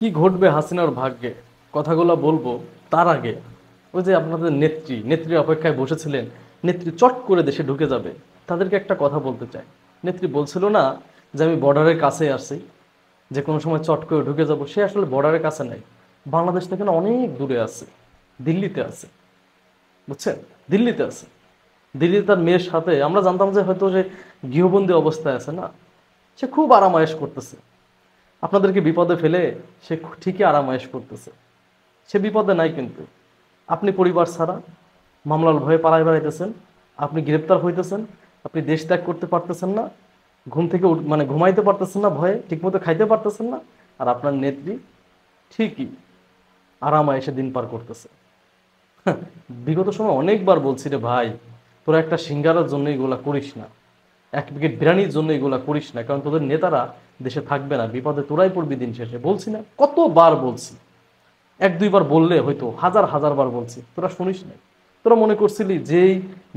কি ঘটবে হাসিনার ভাগ্যে কথাগুলো বলবো তার আগে ওই যে আপনাদের নেত্রীর অপেক্ষায় বসেছিলেন, নেত্রী চট করে দেশে ঢুকে যাবে, তাদেরকে একটা কথা বলতে চাই। নেত্রী বলছিল না যে আমি বর্ডারের কাছে আছি, যে কোনো সময় চট করে ঢুকে যাব, সে আসলে বর্ডারের কাছে নাই, বাংলাদেশ থেকে না অনেক দূরে আছে, দিল্লিতে আছে, বুঝছেন? দিল্লিতে আছে। দিল্লিতে তার মেয়ের সাথে আমরা জানতাম যে হয়তো সে গৃহবন্দী অবস্থায় আছে না, সে খুব আরামায়েশ করতেছে, আপনাদেরকে বিপদে ফেলে সে ঠিকই আরামায়েশ করতেছে। সে বিপদে নাই, কিন্তু আপনি পরিবার ছাড়া মামলার ভয়ে পালায় বেড়াইতেছেন, আপনি গ্রেপ্তার হইতেছেন, আপনি দেশ ত্যাগ করতে পারতেছেন না, ঘুম থেকে মানে ঘুমাইতে পারতেছেন না ভয়ে, ঠিকমতো খাইতে পারতেছেন না, আর আপনার নেত্রী ঠিকই আরামায়েশে দিন পার করতেছে। বিগত সময় অনেকবার বলছি রে ভাই, তোরা একটা সিঙ্গারার জন্য এগুলা করিস না, এক প্যাকেট বিরিয়ানির জন্য এগুলা করিস না, কারণ তোদের নেতারা দেশে থাকবে না, বিপদে তোরাই পড়বি দিন শেষে। বলছি না, কতবার বলছি, এক দুইবার বললে হয়তো হাজার হাজার বার বলছি, তোরা শুনিস না। তোরা মনে করছিলি যেই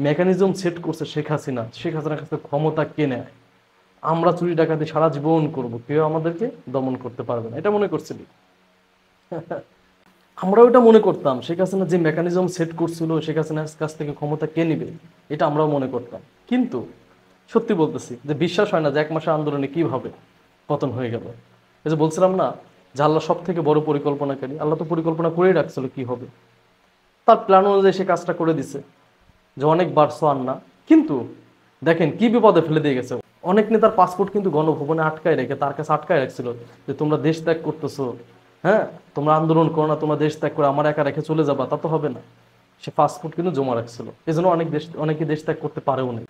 মেকানিজম সেট করছে শেখ হাসিনার কাছে ক্ষমতা কে নেয়, আমরা চুরি ডাকাতি সারা জীবন করব, কেউ আমাদেরকে দমন করতে পারবে না, এটা মনে করছিলি? আমরা ওটা মনে করতাম, শেখ হাসিনা যে মেকানিজম সেট করছিল শেখ হাসিনার কাছ থেকে ক্ষমতা কে নিবে, এটা আমরাও মনে করতাম। কিন্তু সত্যি বলতেছি যে বিশ্বাস হয় না যে এক মাসের আন্দোলনে কিভাবে পতন হয়ে গেল। এই যে বলছিলাম না যে আল্লাহ সব থেকে বড় পরিকল্পনাকারী, আল্লাহ তো পরিকল্পনা করেই রাখছিল কি হবে, তার প্ল্যান অনুযায়ী সে কাজটা করে দিছে, যে অনেক বাড়ছো আর না। কিন্তু দেখেন কি বিপদে ফেলে দিয়ে গেছে। অনেক নেতার পাসপোর্ট কিন্তু গণভবনে আটকায় রেখে তার কাছে আটকায় রাখছিল, যে তোমরা দেশ ত্যাগ করতেছো, হ্যাঁ তোমরা আন্দোলন করো না, তোমরা দেশ ত্যাগ করে আমার একা রেখে চলে যাবা, তা তো হবে না। সে পাসপোর্ট কিন্তু জমা রাখছিল, এই জন্য অনেকে দেশ ত্যাগ করতে পারেও না।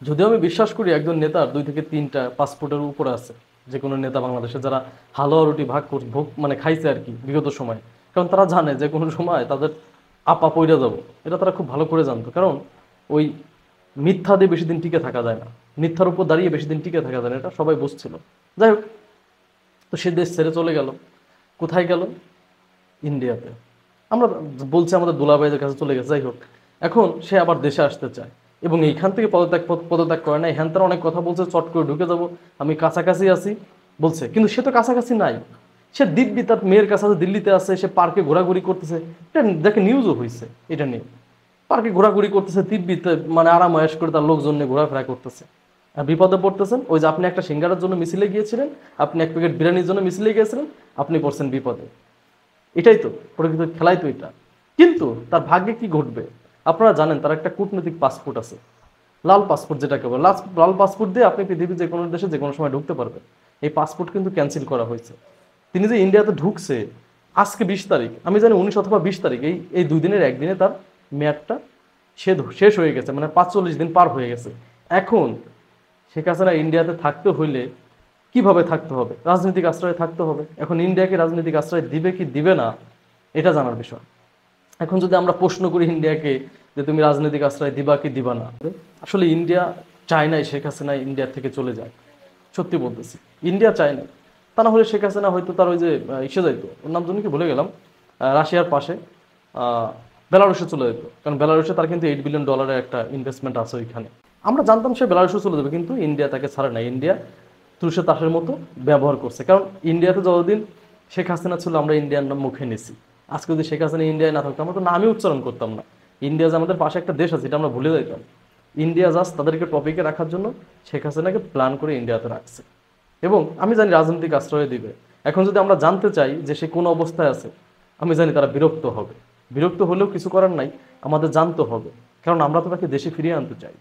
যদিও আমি বিশ্বাস করি একজন নেতার 2 থেকে 3টা পাসপোর্টের উপরে আছে, যে কোনো নেতা বাংলাদেশে যারা হালুয়া রুটি ভোগ মানে খাইছে আর কি বিগত সময়, কারণ তারা জানে যে কোনো সময় তাদের আপা পইরা যাব, এটা তারা খুব ভালো করে জানতো। কারণ ওই মিথ্যা দিয়ে বেশি দিন টিকে থাকা যায় না, মিথ্যার উপর দাঁড়িয়ে বেশি দিন টিকে থাকা যায় না, এটা সবাই বুঝছিল। যাই হোক, তো সে দেশ ছেড়ে চলে গেল। কোথায় গেল? ইন্ডিয়াতে। আমরা বলছি আমাদের দুলাভাইদের কাছে চলে গেছে, যাই হোক, এখন সে আবার দেশে আসতে চায় এবং এইখান থেকে পদত্যাগ করে না, হ্যান তারা অনেক কথা বলছে, চট করে ঢুকে যাব, আমি কাছাকাছি আছি বলছে, কিন্তু সে তো কাছাকাছি নাই। সে দিব্যি তার মেয়ের কাছে আছে, দিল্লিতে আছে, সে পার্কে ঘোরাঘুরি করতেছে, এটা দেখে নিউজও হয়েছে এটা নিয়ে। পার্কে ঘোরাঘুরি করতেছে দিব্যিতে, মানে আরামায়েশ করে তার লোকজন নিয়ে ঘোরাফেরা করতেছে। আর বিপদে পড়তেছেন ওই যে আপনি একটা সিঙ্গারার জন্য মিছিলে গিয়েছিলেন, আপনি এক প্যাকেট বিরিয়ানির জন্য মিছিলে গিয়েছিলেন, আপনি পড়ছেন বিপদে। এটাই তো প্রকৃত খেলাই তো এটা। কিন্তু তার ভাগ্যে কি ঘটবে? আপনারা জানেন তার একটা কূটনৈতিক পাসপোর্ট আছে, লাল পাসপোর্ট যেটাকে বলে, লাল পাসপোর্ট দিয়ে আপনি পৃথিবীর যে কোনো দেশে যে কোনো সময় ঢুকতে পারবেন। এই পাসপোর্ট কিন্তু ক্যান্সেল করা হয়েছে। তিনি যে ইন্ডিয়াতে ঢুকছে আজকে 20 তারিখ, আমি জানি 19 অথবা 20 তারিখ, এই 2 দিনের একদিনে তার মেয়াদটা শেষ হয়ে গেছে, মানে 45 দিন পার হয়ে গেছে। এখন শেখ হাসিনা ইন্ডিয়াতে থাকতে হইলে কিভাবে থাকতে হবে? রাজনৈতিক আশ্রয়ে থাকতে হবে। এখন ইন্ডিয়াকে রাজনৈতিক আশ্রয় দিবে কি দিবে না, এটা জানার বিষয়। এখন যদি আমরা প্রশ্ন করি ইন্ডিয়াকে যে তুমি রাজনৈতিক আশ্রয় দিবা কি দিবা না, আসলে ইন্ডিয়া চায় নাই শেখ হাসিনা ইন্ডিয়া থেকে চলে যায়। সত্যি বলতেছি, ইন্ডিয়া চায় না। তা না হলে শেখ হাসিনা হয়তো তার ওই যে ইসে যাইতো, ওর নাম জন্য কি ভুলে গেলাম, রাশিয়ার পাশে বেলারুশে চলে যেত, কারণ বেলারুশে তার কিন্তু $8 বিলিয়ন একটা ইনভেস্টমেন্ট আছে ওইখানে। আমরা জানতাম সে বেলারুশে চলে যাবে, কিন্তু ইন্ডিয়া তাকে ছাড়ে না। ইন্ডিয়া তুষে তাসের মতো ব্যবহার করছে, কারণ ইন্ডিয়াতে যতদিন শেখ হাসিনা ছিল আমরা ইন্ডিয়ার নাম মুখে নিছি। আজকে যদি শেখ হাসিনা ইন্ডিয়ায় না থাকতো আমরা তো নামই উচ্চারণ করতাম না। ইন্ডিয়া যে আমাদের পাশে একটা দেশ আছে এটা আমরা ভুলে যাইতাম। ইন্ডিয়া জাস্ট তাদেরকে টপিকে রাখার জন্য শেখ হাসিনাকে প্ল্যান করে ইন্ডিয়াতে রাখছে, এবং আমি জানি রাজনৈতিক আশ্রয় দিবে। এখন যদি আমরা জানতে চাই যে সে কোন অবস্থায় আছে, আমি জানি তারা বিরক্ত হবে। বিরক্ত হলেও কিছু করার নাই, আমাদের জানতে হবে, কারণ আমরা তো তাকে দেশে ফিরিয়ে আনতে চাই।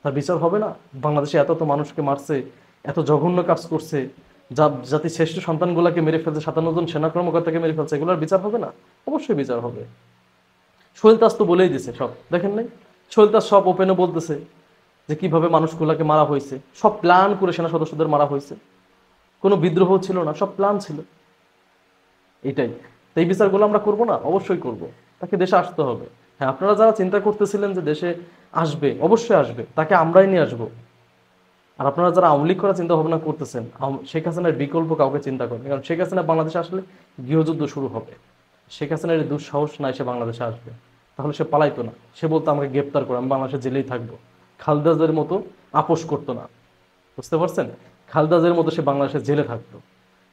তার বিচার হবে না? বাংলাদেশে এত মানুষকে মারছে, এত জঘন্য কাজ করছে, জাতির শ্রেষ্ঠ সন্তানগুলোকে মেরে ফেলছে, 57 জন সেনা কর্মকর্তাকে মেরে ফেলছে, এগুলোর বিচার হবে না? অবশ্যই বিচার হবে। সোহেল তাজ তো বলেই দিছে সব, দেখেন নাই? সোহেল তাজ সব ওপেনে বলতেছে যে কিভাবে মানুষগুলোকে মারা হয়েছে, সব প্ল্যান করে সেনা সদস্যদের মারা হয়েছে, কোনো বিদ্রোহ ছিল না, সব প্ল্যান ছিল। এটাই তো, এই বিচারগুলো আমরা করব না? অবশ্যই করব। তাকে দেশে আসতে হবে। হ্যাঁ, আপনারা যারা চিন্তা করতেছিলেন যে দেশে আসবে, অবশ্যই আসবে, তাকে আমরাই নিয়ে আসবো। আর আপনারা যারা আওয়ামী লীগ করার চিন্তা ভাবনা করতেছেন, শেখ হাসিনার বিকল্প কাউকে চিন্তা করেন, কারণ শেখ হাসিনা বাংলাদেশে আসলে গৃহযুদ্ধ শুরু হবে। শেখ হাসিনার এই দুঃসাহস নাই সে বাংলাদেশে আসবে, তাহলে সে পালাইতো না। সে বলতো আমাকে গ্রেপ্তার করে আমি বাংলাদেশে জেলেই থাকবো। খালেদাদের মতো আপোষ করতো না, বুঝতে পারছেন? খালেদাদের মতো সে বাংলাদেশে জেলে থাকতো,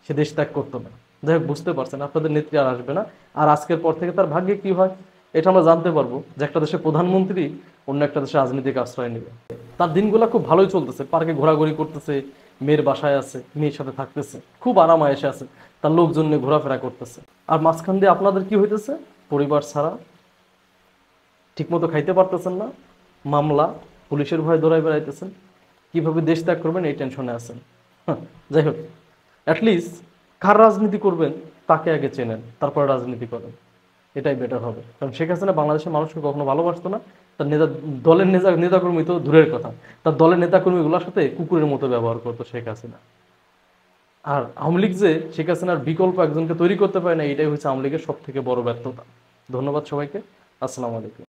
সে দেশ ত্যাগ করতো না। যাই হোক, বুঝতে পারছেন আপনাদের নেত্রী আর আসবে না। আর আজকের পর থেকে তার ভাগ্যে কি হয় এটা আমরা জানতে পারবো, যে একটা দেশের প্রধানমন্ত্রী অন্য একটা দেশে রাজনৈতিক আশ্রয় নেবে। তার দিনগুলো খুব ভালোই চলতেছে, পার্কে ঘোরাঘুরি করতেছে, মেয়ের বাসায় আছে, মেয়ের সাথে থাকতেছে, খুব আরাম আয়েশে আছে, তার লোকজন নিয়ে ঘোরাফেরা করতেছে। আর মাঝখান দিয়ে আপনাদের কি হইতেছে, পরিবার ছাড়া, ঠিকমতো খাইতে পারতেছেন না, মামলা, পুলিশের ভয়ে দৌড়ায় বেড়াইতেছেন, কিভাবে দেশ ত্যাগ করবেন এই টেনশনে আছেন। হ্যাঁ, যাই হোক, অ্যাটলিস্ট কার রাজনীতি করবেন তাকে আগে চেনেন, তারপরে রাজনীতি করেন, এটাই বেটার হবে। কারণ শেখ হাসিনা বাংলাদেশের মানুষকে কখনো ভালোবাসতো না। তার দলের নেতাকর্মী তো দূরের কথা, তার দলের নেতাকর্মীগুলোর সাথে কুকুরের মতো ব্যবহার করতো শেখ হাসিনা। আর আওয়ামী লীগ যে শেখ হাসিনার বিকল্প একজনকে তৈরি করতে পারে না, এটাই হচ্ছে আওয়ামী লীগের সব থেকে বড় ব্যর্থতা। ধন্যবাদ সবাইকে। আসসালামু আলাইকুম।